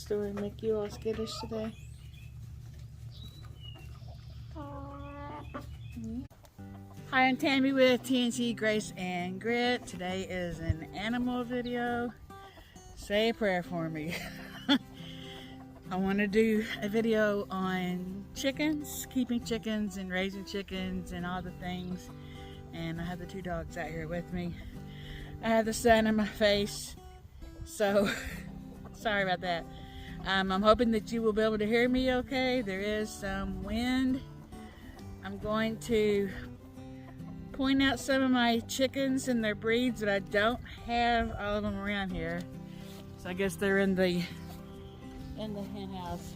store and make you all skittish today. Hi, I'm Tammy with TNT Grace and Grit. Today is an animal video. Say a prayer for me. I want to do a video on chickens, keeping chickens and raising chickens and all the things. And I have the two dogs out here with me. I have the sun in my face, so sorry about that. I'm hoping that you will be able to hear me okay. There is some wind. I'm going to point out some of my chickens and their breeds that I don't have all of them around here. So I guess they're in the hen house.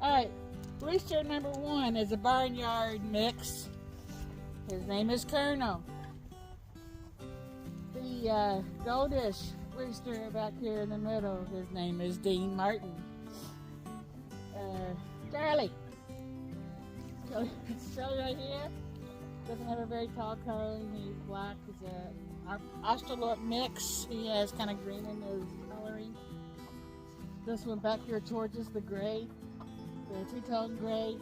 Alright, rooster number 1 is a barnyard mix. His name is Colonel. The goldish rooster back here in the middle, his name is Dean Martin. Charlie right here doesn't have a very tall cone. He's black. He's an Australorp mix. He has kind of green in his coloring. This one back here towards us, the gray, the two-tone gray.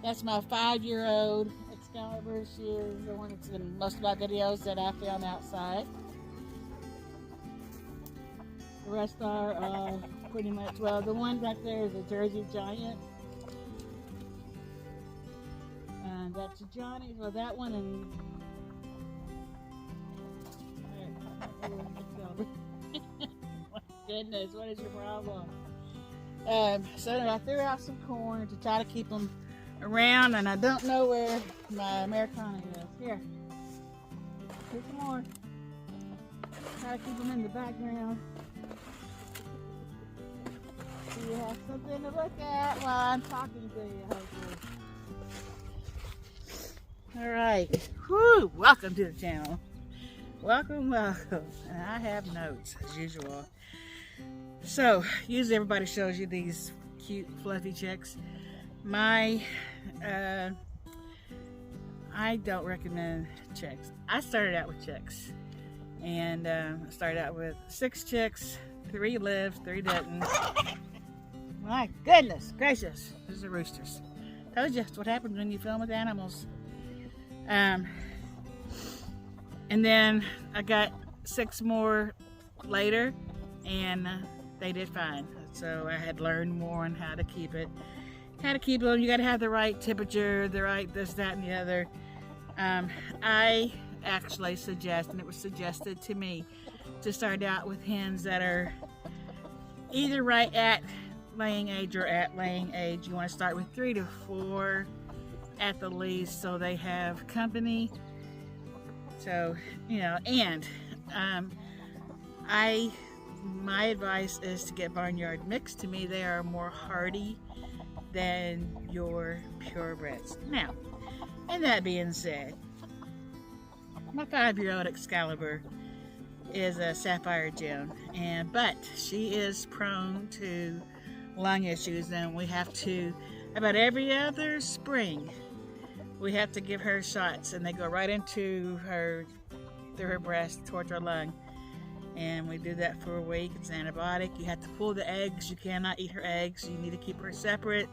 That's my 5-year-old Excalibur. She is the one that's in most of my videos that I film outside. The rest are pretty much, well, the one back there is a Jersey Giant. And that's a Johnny. Well, that one and my goodness, what is your problem? So I threw out some corn to try to keep them around, and I don't know where my Americana is. Here, here's some more. Try to keep them in the background. So you have something to look at while I'm talking to you, hopefully. Alright, whoo, welcome to the channel. Welcome. And I have notes, as usual. So, usually everybody shows you these cute, fluffy chicks. I don't recommend chicks. I started out with chicks. And I started out with 6 chicks. 3 lived, 3 didn't. My goodness gracious, those are roosters. Told you that's what happens when you film with animals. And then I got 6 more later, and they did fine. So I had learned more on how to keep it. How to keep them. You got to have the right temperature, the right this, that, and the other. I actually suggest, and it was suggested to me, to start out with hens that are either right at laying age or at laying age. You want to start with 3 to 4 at the least, so they have company. So, you know, and my advice is to get barnyard mix. To me, they are more hardy than your purebreds. Now, and that being said, my 5-year-old Excalibur is a Sapphire gem, but she is prone to lung issues, and we have to, about every other spring, we have to give her shots, and they go right into her, through her breast, towards her lung. And we do that for a week. It's an antibiotic. You have to pull the eggs. You cannot eat her eggs. You need to keep her separate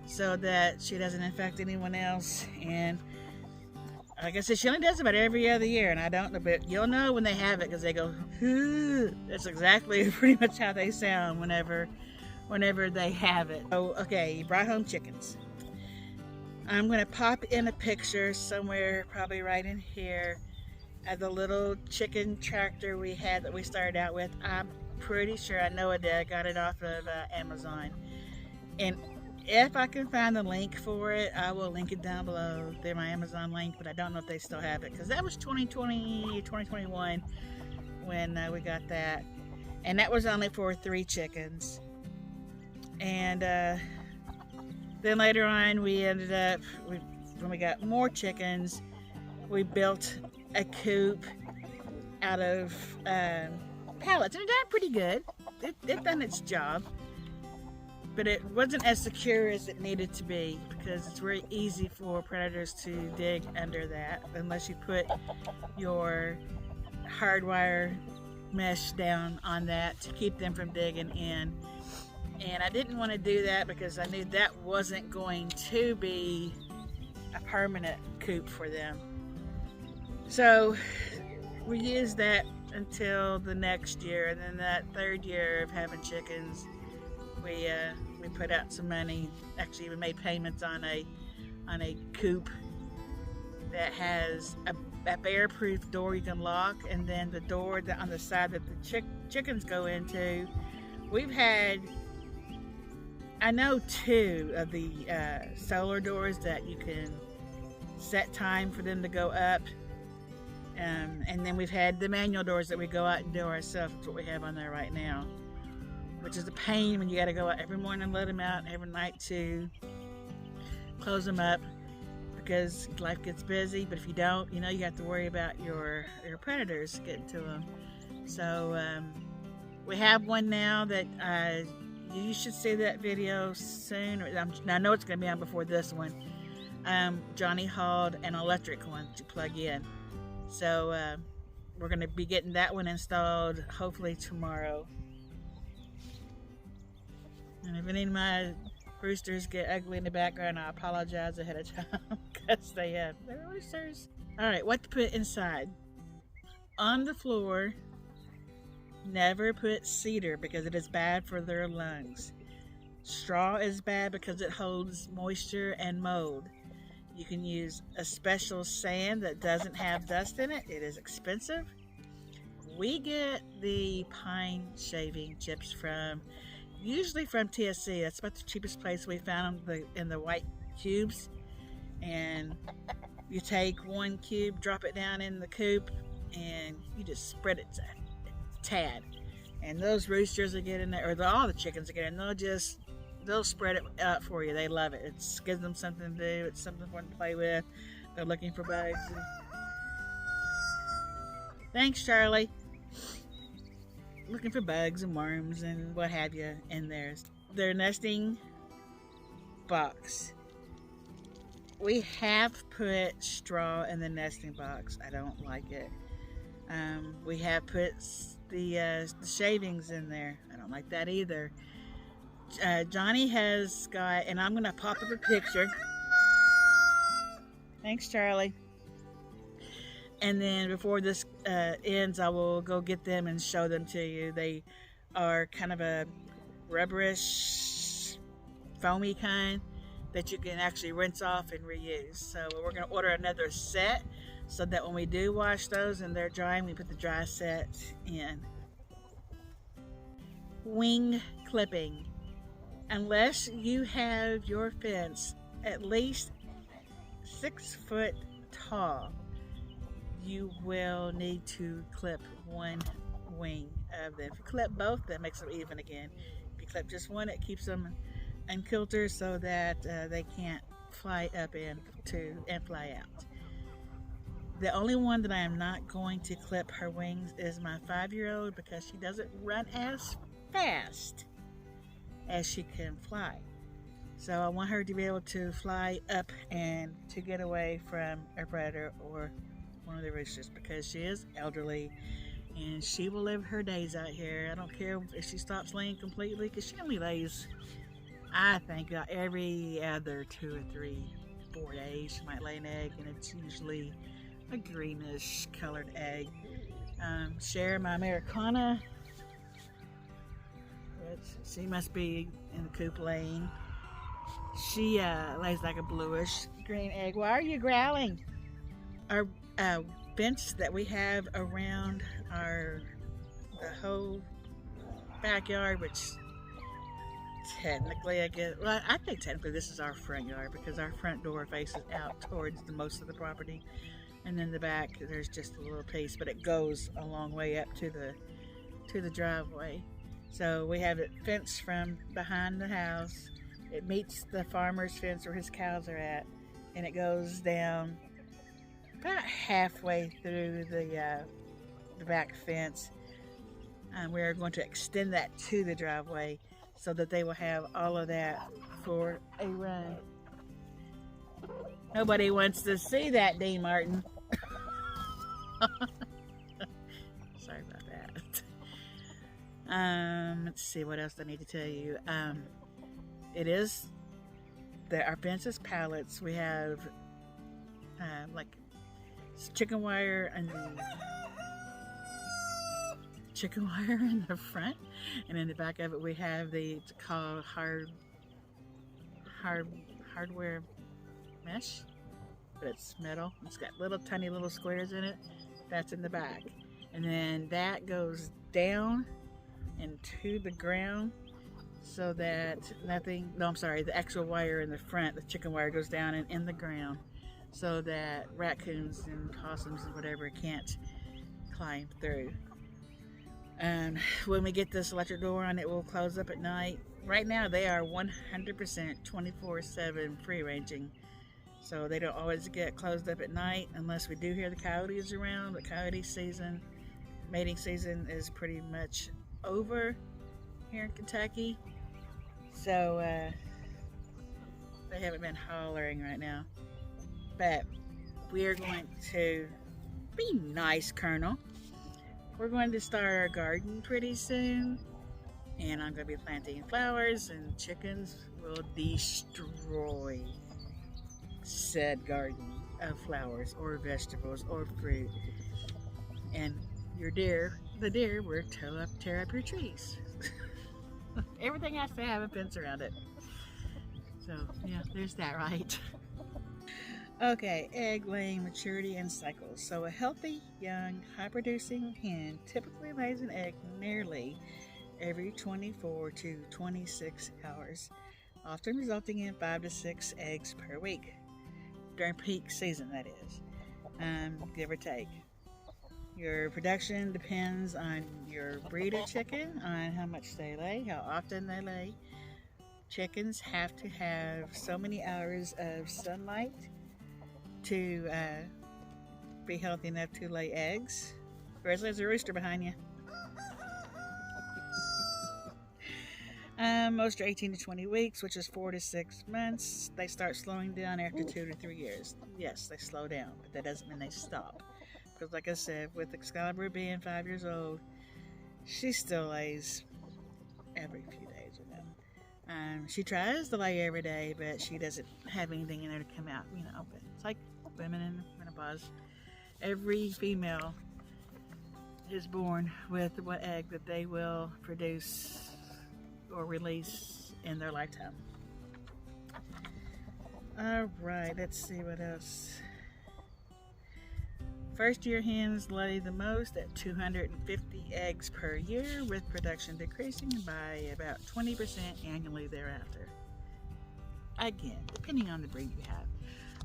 so that she doesn't infect anyone else. And like I said, she only does about every other year, and I don't know, but you'll know when they have it because they go, "Hoo." That's exactly pretty much how they sound whenever they have it. Oh, okay, you brought home chickens. I'm going to pop in a picture somewhere, probably right in here, of the little chicken tractor we had that we started out with. I'm pretty sure, I know I did, I got it off of Amazon. And if I can find the link for it, I will link it down below. They're my Amazon link, but I don't know if they still have it, because that was 2020, 2021 when we got that. And that was only for 3 chickens. And then later on, we ended up, when we got more chickens, we built a coop out of pallets, and it done pretty good. It done its job, but it wasn't as secure as it needed to be, because it's very easy for predators to dig under that unless you put your hardwire mesh down on that to keep them from digging in. And I didn't want to do that because I knew that wasn't going to be a permanent coop for them. So we used that until the next year, and then that third year of having chickens, we put out some money. Actually, we made payments on a coop that has a bear-proof door you can lock, and then the door that on the side that the chickens go into. We've had, I know, 2 of the solar doors that you can set time for them to go up. And then we've had the manual doors that we go out and do ourselves. That's what we have on there right now, which is a pain when you got to go out every morning and let them out, every night to close them up, because life gets busy. But if you don't, you know, you have to worry about your predators getting to them. So we have one now that you should see that video soon. I know it's going to be on before this one. Johnny hauled an electric one to plug in. So we're going to be getting that one installed hopefully tomorrow. And if any of my roosters get ugly in the background, I apologize ahead of time because they're roosters. Alright, what to put inside? On the floor, never put cedar because it is bad for their lungs. Straw is bad because it holds moisture and mold. You can use a special sand that doesn't have dust in it. It is expensive. We get the pine shaving chips usually from TSC. That's about the cheapest place we found them, in the white cubes. And you take 1 cube, drop it down in the coop, and you just spread it a tad. And those roosters will get in there, or all the chickens will get in. They'll spread it out for you. They love it. It gives them something to do. It's something for them to play with. They're looking for bugs. Thanks, Charlie. Looking for bugs and worms and what have you in theirs. Their nesting box. We have put straw in the nesting box. I don't like it. We have put the shavings in there. I don't like that either. Johnny has got, and I'm going to pop up a picture. Thanks, Charlie. And then before this ends, I will go get them and show them to you. They are kind of a rubberish, foamy kind that you can actually rinse off and reuse. So we're going to order another set so that when we do wash those and they're drying, we put the dry set in. Wing clipping. Unless you have your fence at least 6 foot tall, you will need to clip 1 wing of them. If you clip both, that makes them even again. If you clip just one, it keeps them in kilter so that they can't fly up and fly out. The only one that I am not going to clip her wings is my 5-year-old, because she doesn't run as fast as she can fly. So I want her to be able to fly up and to get away from a predator or one of the roosters, because she is elderly and she will live her days out here. I don't care if she stops laying completely, because she only lays, I think, every other 2 or 3, 4 days she might lay an egg, and it's usually a greenish colored egg. Share, my Americana, she must be in the coop laying. She lays like a bluish green egg. Why are you growling? Our fence that we have around the whole backyard, which technically, I think technically this is our front yard, because our front door faces out towards most of the property, and then the back there's just a little piece, but it goes a long way up to the driveway. So we have it fenced from behind the house. It meets the farmer's fence where his cows are at, and it goes down about halfway through the back fence. We're going to extend that to the driveway so that they will have all of that for a run. Nobody wants to see that, Dean Martin. Sorry about that. Let's see what else I need to tell you. It is our fence is pallets. We have like chicken wire and chicken wire in the front, and in the back of it we have it's called hardware mesh, but it's metal. It's got tiny little squares in it. That's in the back, and then that goes down into the ground so that the actual wire in the front, the chicken wire, goes down and in the ground so that raccoons and possums and whatever can't climb through. When we get this electric door on, it will close up at night. Right now they are 100% 24/7 free ranging, so they don't always get closed up at night unless we do hear the coyotes around. But coyote season, mating season, is pretty much over here in Kentucky, so they haven't been hollering right now. But we are going to be nice, Colonel. We're going to start our garden pretty soon, and I'm going to be planting flowers, and chickens will destroy said garden of flowers or vegetables or fruit. And the deer will tear up your trees. Everything has to have a fence around it. So yeah, there's that, right? Okay, egg laying maturity and cycles. So a healthy, young, high-producing hen typically lays an egg nearly every 24 to 26 hours, often resulting in 5 to 6 eggs per week. During peak season, that is, give or take. Your production depends on your breed of chicken, on how much they lay, how often they lay. Chickens have to have so many hours of sunlight to be healthy enough to lay eggs. Whereas there's a rooster behind you. Most are 18 to 20 weeks, which is 4 to 6 months. They start slowing down after 2 to 3 years. Yes, they slow down, but that doesn't mean they stop. Because like I said, with Excalibur being 5 years old, she still lays every few days, you know. She tries to lay every day, but she doesn't have anything in her to come out, you know. But it's like women in menopause. Every female is born with what egg that they will produce or release in their lifetime. Alright, let's see what else. First year hens lay the most at 250 eggs per year, with production decreasing by about 20% annually thereafter. Again, depending on the breed you have.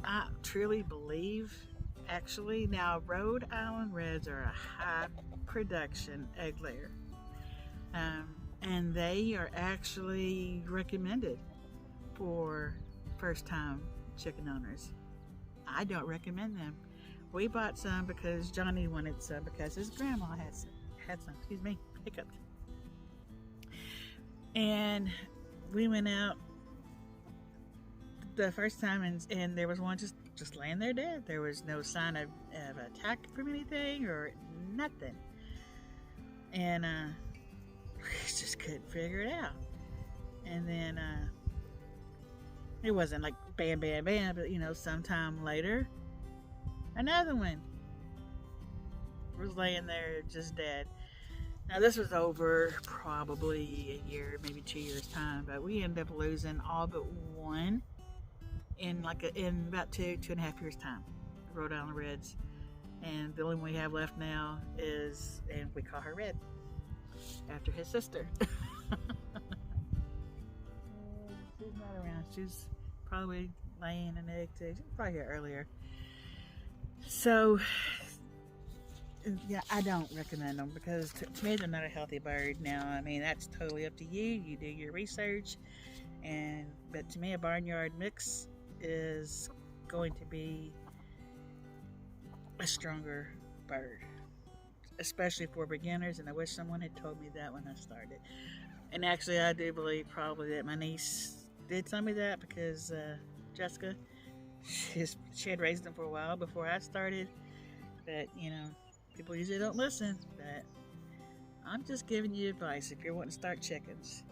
I truly believe, actually, now Rhode Island Reds are a high production egg layer. And they are actually recommended for first time chicken owners. I don't recommend them. We bought some because Johnny wanted some because his grandma had some, excuse me, hiccuped. And we went out the first time and there was one just laying there dead. There was no sign of attack from anything or nothing. And we just couldn't figure it out. And then it wasn't like bam, bam, bam, but you know, sometime later, another one was laying there just dead. Now this was over probably a year, maybe 2 years time, but we ended up losing all but one in about 2.5 years time. Rhode Island Reds, and the only one we have left now is, and we call her Red after his sister. She's not around. She's probably laying an egg too. She's probably here earlier. So yeah, I don't recommend them because to me they're not a healthy bird. Now, I mean, that's totally up to you. You do your research, but to me a barnyard mix is going to be a stronger bird, especially for beginners, and I wish someone had told me that when I started. And actually I do believe probably that my niece did tell me that because Jessica, she had raised them for a while before I started, but you know, people usually don't listen. But I'm just giving you advice if you're wanting to start chickens.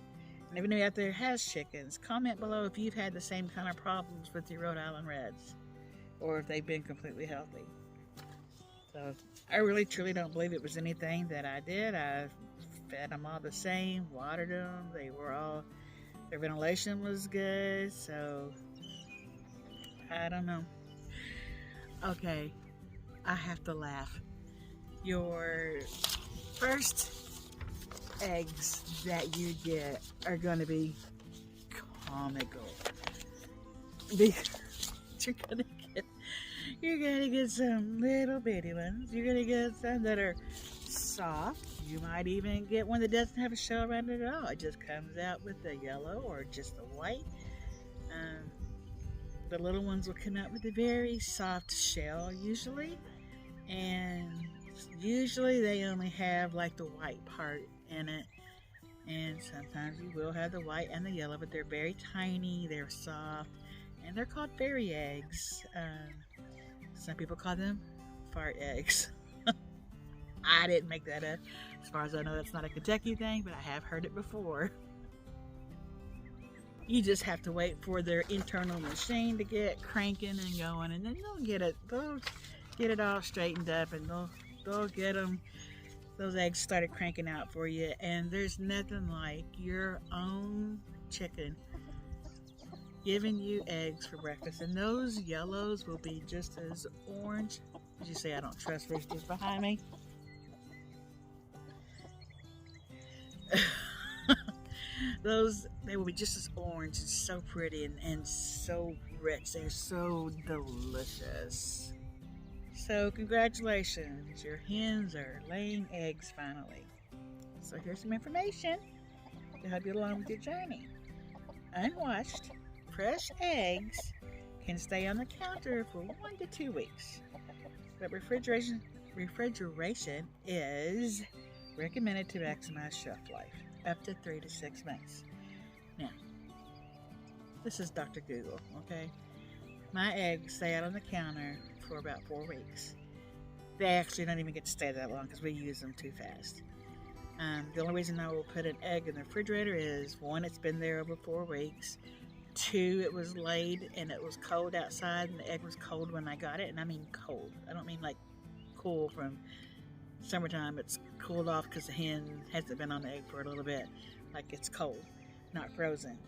And if anybody out there has chickens, comment below if you've had the same kind of problems with your Rhode Island Reds, or if they've been completely healthy. So I really truly don't believe it was anything that I did. I fed them all the same, watered them. Their ventilation was good. So I don't know. Okay, I have to laugh. Your first eggs that you get are going to be comical. You're gonna get some little bitty ones. You're gonna get some that are soft. You might even get one that doesn't have a shell around it at all. It just comes out with the yellow or just the white. The little ones will come out with a very soft shell usually, and usually they only have like the white part in it. And sometimes you will have the white and the yellow, but they're very tiny, they're soft, and they're called fairy eggs. Some people call them fart eggs. I didn't make that up. As far as I know, that's not a Kentucky thing, but I have heard it before. You just have to wait for their internal machine to get cranking and going, and then they'll get it all straightened up, and they'll get those eggs started cranking out for you. And there's nothing like your own chicken giving you eggs for breakfast, and those yellows will be just as orange. Did you say I don't trust roosters behind me? They will be just as orange and so pretty and so rich. They're so delicious. So congratulations, your hens are laying eggs finally. So here's some information to help you along with your journey. Unwashed, fresh eggs can stay on the counter for 1 to 2 weeks, but refrigeration is recommended to maximize shelf life, up to 3 to 6 months. Now, this is Dr. Google, okay? My eggs stay out on the counter for about 4 weeks. They actually don't even get to stay that long because we use them too fast. The only reason I will put an egg in the refrigerator is, 1, it's been there over 4 weeks. 2, it was laid and it was cold outside, and the egg was cold when I got it. And I mean cold. I don't mean like cool from summertime. It's cooled off because the hen hasn't been on the egg for a little bit. Like it's cold, not frozen.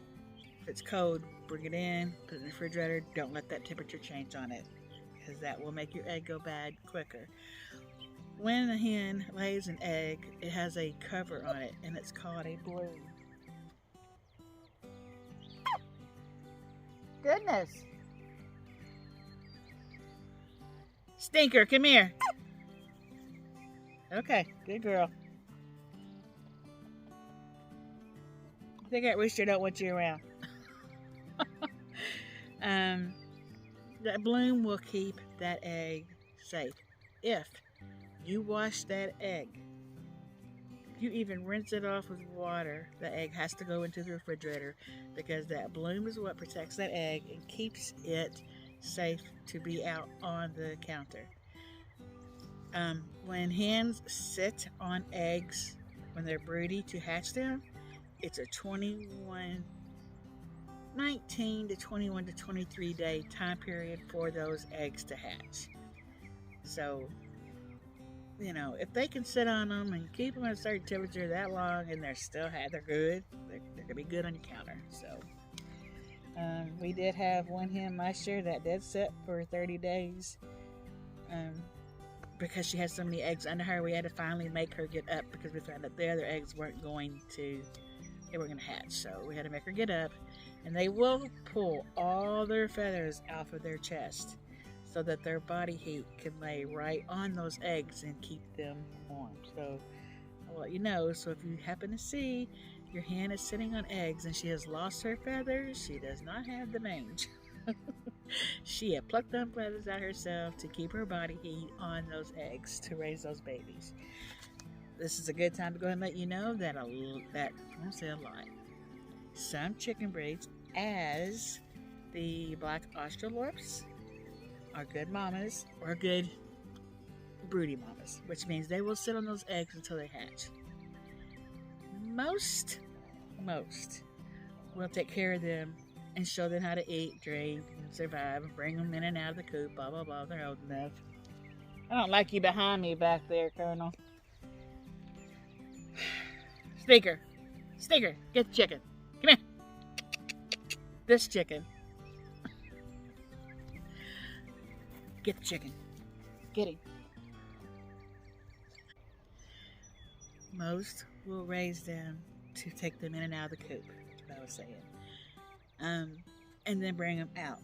If it's cold, bring it in, put it in the refrigerator. Don't let that temperature change on it, because that will make your egg go bad quicker. When a hen lays an egg, it has a cover on it, and it's called a bloom. Goodness. Stinker, come here. Okay, good girl. I think that rooster don't want you around. That bloom will keep that egg safe. If you wash that egg, if you even rinse it off with water, the egg has to go into the refrigerator, because that bloom is what protects that egg and keeps it safe to be out on the counter. When hens sit on eggs when they're broody to hatch them, it's a 19 to 21 to 23 day time period for those eggs to hatch. So, you know, if they can sit on them and keep them at a certain temperature that long and they're good, they're gonna be good on your counter. So, we did have one hen last year that did sit for 30 days. Because she had so many eggs under her, we had to finally make her get up, because we found that the other eggs weren't going to hatch. So we had to make her get up, and they will pull all their feathers off of their chest so that their body heat can lay right on those eggs and keep them warm. So I'll let you know. So if you happen to see your hen is sitting on eggs and she has lost her feathers, she does not have the mange. She had plucked them feathers out herself to keep her body heat on those eggs to raise those babies. This is a good time to go ahead and let you know that I won't say a lot. Some chicken breeds, as the black Australorps, are good mamas or good broody mamas, which means they will sit on those eggs until they hatch. most will take care of them and show them how to eat, drink, and survive, and bring them in and out of the coop, blah, blah, blah. They're old enough. I don't like you behind me back there, Colonel. Sneaker, get the chicken. Come here. This chicken. Get the chicken. Get him. Most will raise them to take them in and out of the coop, what I was saying. And then bring them out.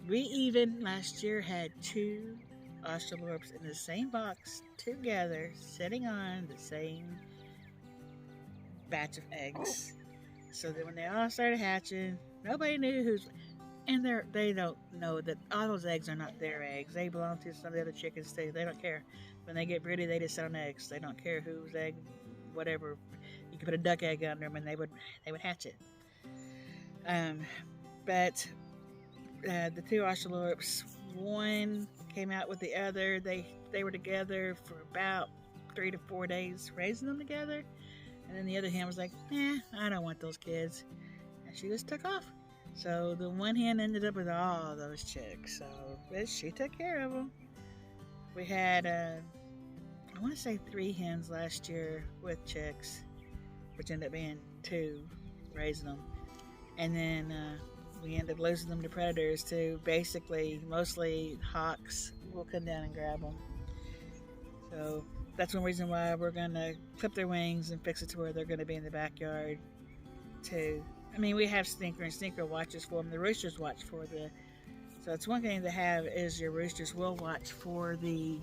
We even last year had 2 Australorps in the same box together, sitting on the same batch of eggs. So that when they all started hatching, nobody knew who's. And they don't know that all those eggs are not their eggs. They belong to some of the other chickens too. They don't care. When they get broody, they just sit on eggs. They don't care whose egg, whatever. You could put a duck egg under them, and they would hatch it. But the 2 Australorps, one came out with the other. They were together for about 3 to 4 days, raising them together. And then the other hen was like, I don't want those kids. And she just took off. So the one hen ended up with all those chicks. So but she took care of them. We had, I want to say 3 hens last year with chicks, which ended up being 2 raising them. And then we ended up losing them to predators too. Basically, mostly hawks will come down and grab them. So that's one reason why we're going to clip their wings and fix it to where they're going to be in the backyard too. I mean, we have Sneaker, and Sneaker watches for them. The roosters watch for so it's one thing to have is your roosters will watch for the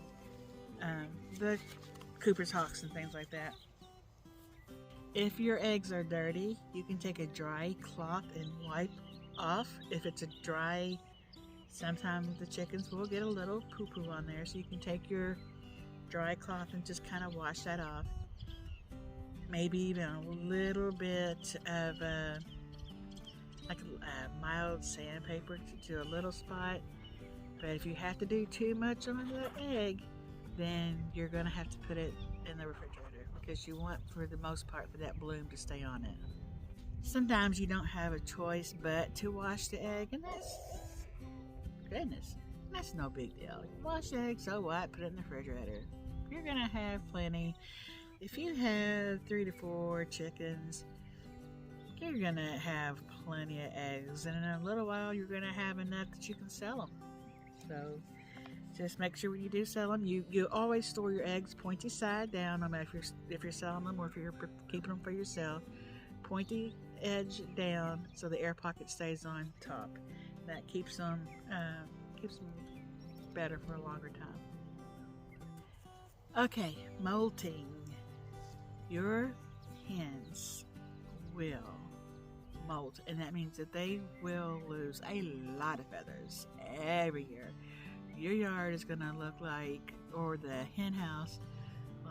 Cooper's hawks and things like that. If your eggs are dirty, you can take a dry cloth and wipe off. If it's a dry, sometimes the chickens will get a little poo-poo on there, so you can take your dry cloth and just kind of wash that off. Maybe even a little bit of like a mild sandpaper to do a little spot. But if you have to do too much on the egg, then you're going to have to put it in the refrigerator, because you want, for the most part, for that bloom to stay on it. Sometimes you don't have a choice but to wash the egg, and that's no big deal. Wash the egg, so what? Put it in the refrigerator. You're going to have plenty. If you have 3 to 4 chickens, you're going to have plenty of eggs, and in a little while you're going to have enough that you can sell them. So just make sure when you do sell them, you always store your eggs pointy side down, no matter if you're selling them or if you're keeping them for yourself. Pointy edge down so the air pocket stays on top. That keeps them better for a longer time. Okay, molting. Your hens will molt, and that means that they will lose a lot of feathers every year. Your yard is going to look like, or the hen house,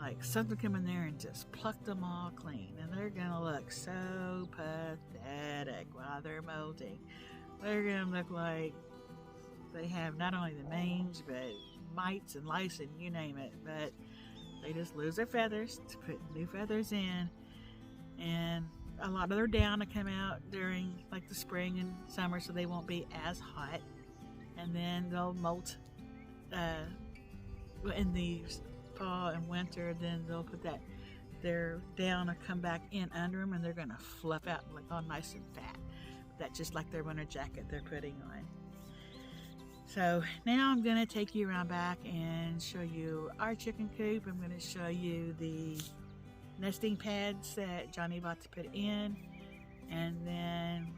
like something come in there and just pluck them all clean, and they're going to look so pathetic while they're molting. They're going to look like they have not only the mange, but mites and lice and you name it, but they just lose their feathers to put new feathers in, and a lot of their down will come out during like the spring and summer, so they won't be as hot, and then they'll molt in the fall and winter. Then they'll put their down will come back in under them, and they're gonna fluff out like all nice and fat. That's just like their winter jacket they're putting on. So now I'm gonna take you around back and show you our chicken coop. I'm gonna show you the nesting pads that Johnny bought to put in, and then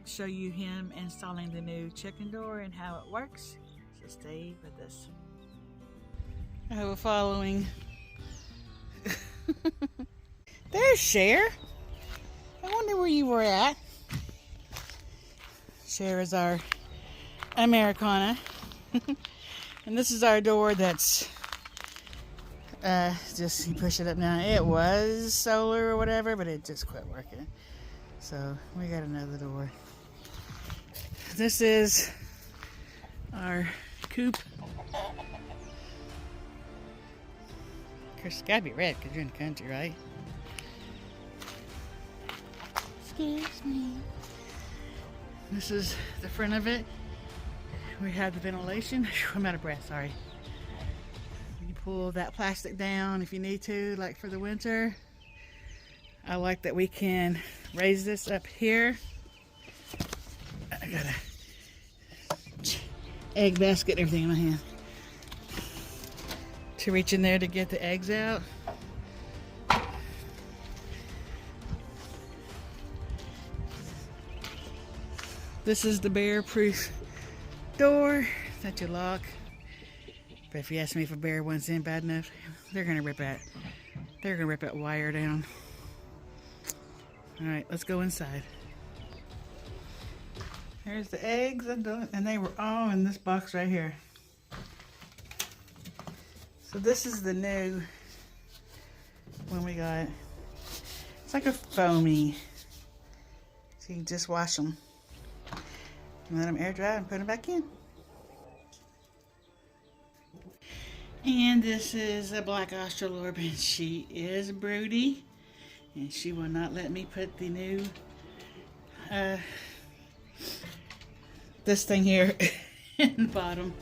show you him installing the new chicken door and how it works. So stay with us. We're following. There's Cher. I wonder where you were at. Cher is our Americana. And this is our door that's just, you push it up now. It was solar or whatever, but it just quit working. So we got another door. This is our coop. It's gotta be red because you're in the country, right? Excuse me. This is the front of it. We have the ventilation. I'm out of breath, sorry. You pull that plastic down if you need to, like for the winter. I like that we can raise this up here. I got a egg basket and everything in my hand. To reach in there to get the eggs out. This is the bear-proof door that you lock. But if you ask me if a bear wants in bad enough, they're gonna rip that wire down. All right, let's go inside. Here's the eggs, and they were all in this box right here. So this is the new one we got. It's like a foamy. So you can just wash them. And let them air dry and put them back in. And this is a black Australorp. She is broody. And she will not let me put the new, this thing here in the bottom.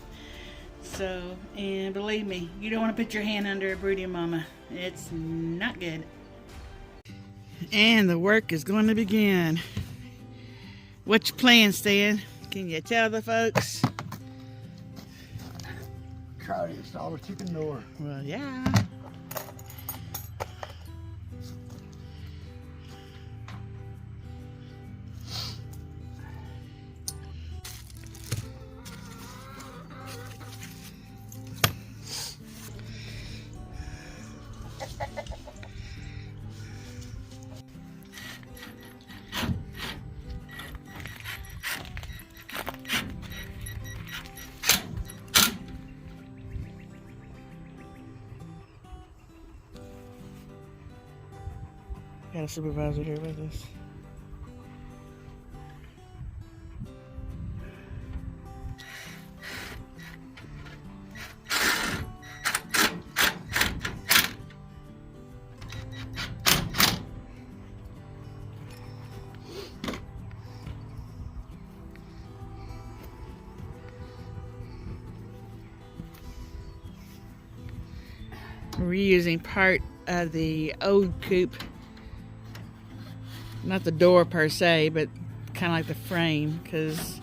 So, and believe me, you don't want to put your hand under a broody mama. It's not good. And the work is going to begin. What's your plan, Stan? Can you tell the folks? Try to install a chicken door. Well, yeah. Got a supervisor here with us. We're reusing part of the old coop. Not the door per se, but kind of like the frame, because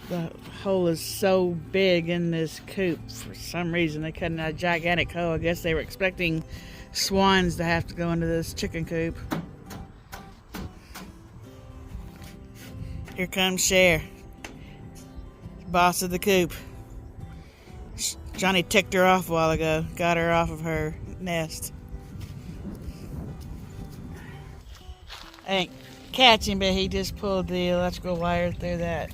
the hole is so big in this coop. For some reason, they cut in a gigantic hole. I guess they were expecting swans to have to go into this chicken coop. Here comes Cher, boss of the coop. Johnny ticked her off a while ago, got her off of her nest. I ain't catching, but he just pulled the electrical wire through that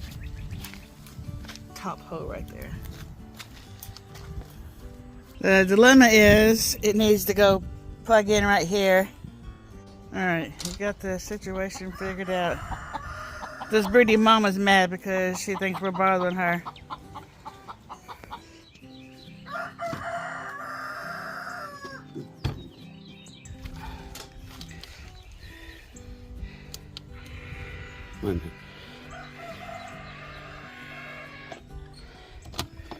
top hole right there. The dilemma is it needs to go plug in right here. Alright, we got the situation figured out. This broody mama's mad because she thinks we're bothering her.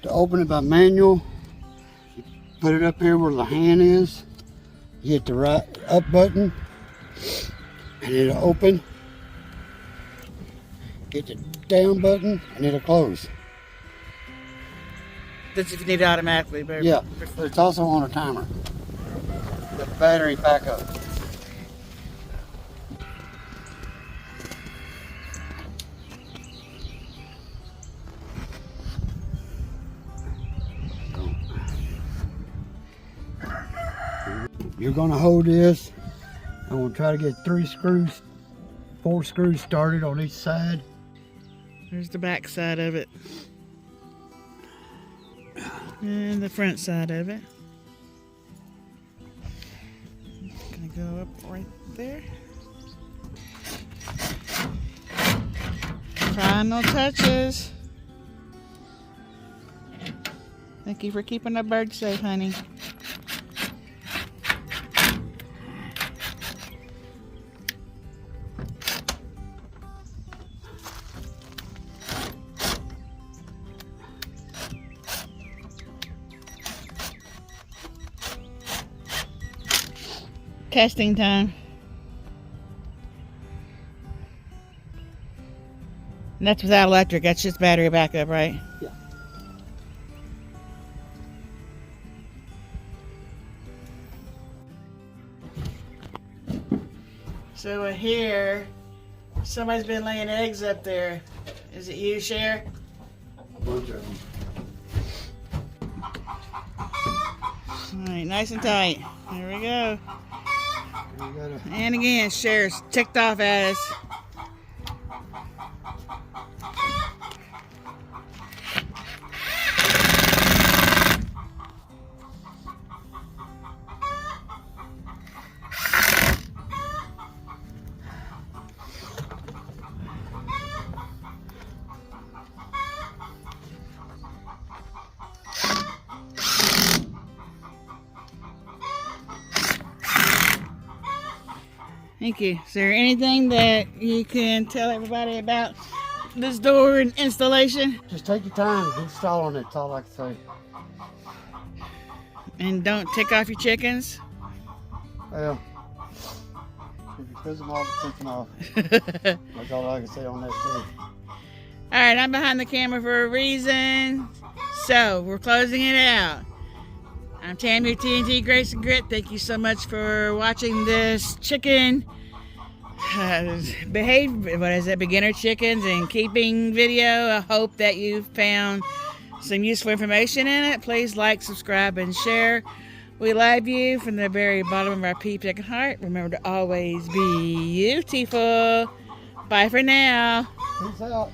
To open it by manual, you put it up here where the hand is, you hit the right up button and it'll open, hit the down button and it'll close. That's if you need it automatically, but yeah, but it's also on a timer. The battery backup. You're going to hold this. I'm going to try to get 4 screws started on each side. There's the back side of it. And the front side of it. Gonna go up right there. Final touches. Thank you for keeping the birds safe, honey. Testing time. And that's without electric. That's just battery backup, right? Yeah. So here, somebody's been laying eggs up there. Is it you, Cher? A bunch of them. All right, nice and tight. There we go. You gotta, And again, Cher's ticked off at us. Thank you. Is there anything that you can tell everybody about this door and installation? just take your time installing it. That's all I can say. And don't tick off your chickens. Well, if you piss them off, take them off. That's all I can say on that too. Alright, I'm behind the camera for a reason. So, we're closing it out. I'm Tammy TNT Grace and Grit. Thank you so much for watching this chicken beginner chickens and keeping video. I hope that you found some useful information in it. Please like, subscribe, and share. We love you from the very bottom of our peep-tick heart. Remember to always be beautiful. Bye for now. Peace out.